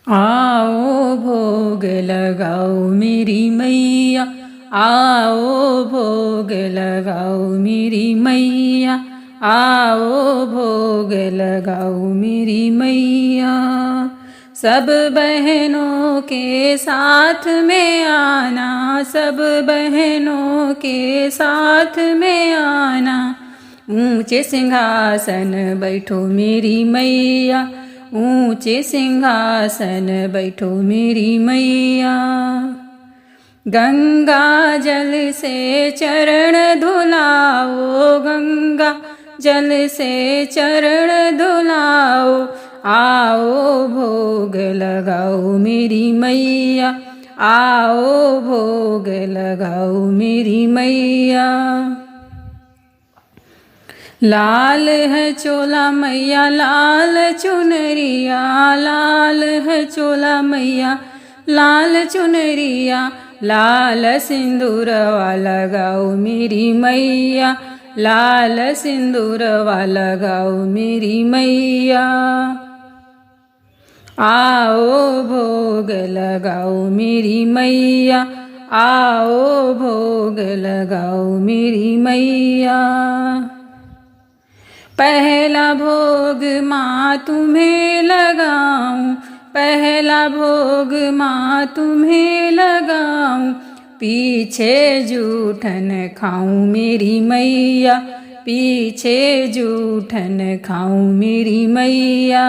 आओ भोग लगाओ मेरी मैया, आओ भोग लगाओ मेरी मैया, आओ भोग लगाओ मेरी मैया। सब बहनों के साथ में आना, सब बहनों के साथ में आना, ऊंचे सिंहासन बैठो मेरी मैया, ऊंचे सिंहासन बैठो मेरी मैया। गंगा जल से चरण धुलाओ, गंगा जल से चरण धुलाओ, आओ भोग लगाओ मेरी मैया, आओ भोग लगाओ मेरी मैया। लाल है चोला मैया लाल चुनरिया, लाल है चोला मैया लाल चुनरिया, लाल सिंदूरवा लगाओ मेरी मैया, लाल सिंदूरवा लगाओ मेरी मैया। आओ भोग लगाओ मेरी मैया, आओ भोग लगाओ मेरी मैया। पहला भोग माँ तुम्हें लगाऊं, पहला भोग माँ तुम्हें लगाऊं, पीछे जूठन खाऊं मेरी मैया, पीछे जूठन खाऊं मेरी मैया।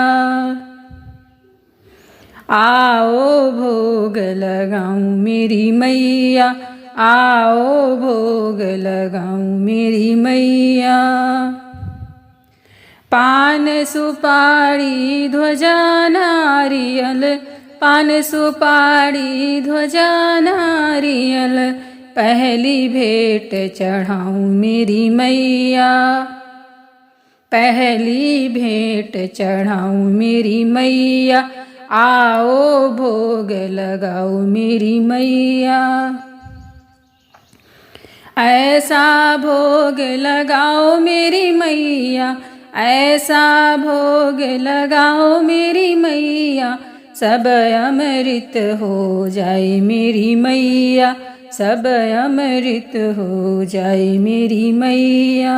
आओ भोग लगाऊं मेरी मैया, आओ भोग लगाऊं मेरी मैया। पान सुपारी ध्वजा नारियल, पान सुपारी ध्वजा नारियल, पहली भेंट चढ़ाऊं मेरी मैया, पहली भेंट चढ़ाऊं मेरी मैया। आओ भोग लगाओ मेरी मैया। ऐसा भोग लगाओ मेरी मैया, ऐसा भोग लगाओ मेरी मैया, सब अमृत हो जाए मेरी मैया, सब अमृत हो जाए मेरी मैया।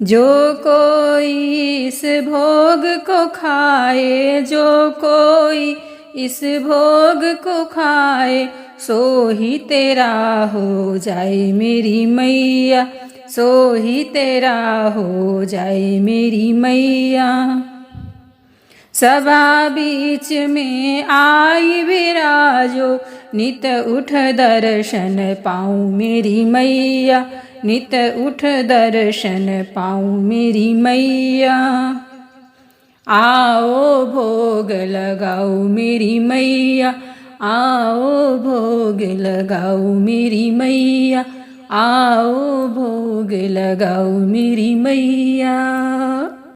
जो कोई इस भोग को खाए, जो कोई इस भोग को खाए, सो ही तेरा हो जाए मेरी मैया, सो ही तेरा हो जाए मेरी मैया। सभा बीच में आई विराजो, नित उठ दर्शन पाऊं मेरी मैया, नित उठ दर्शन पाऊं मेरी मैया। आओ भोग लगाओ मेरी मैया, आओ भोग लगाओ मेरी मैया, आओ भोग लगाओ मेरी मैया।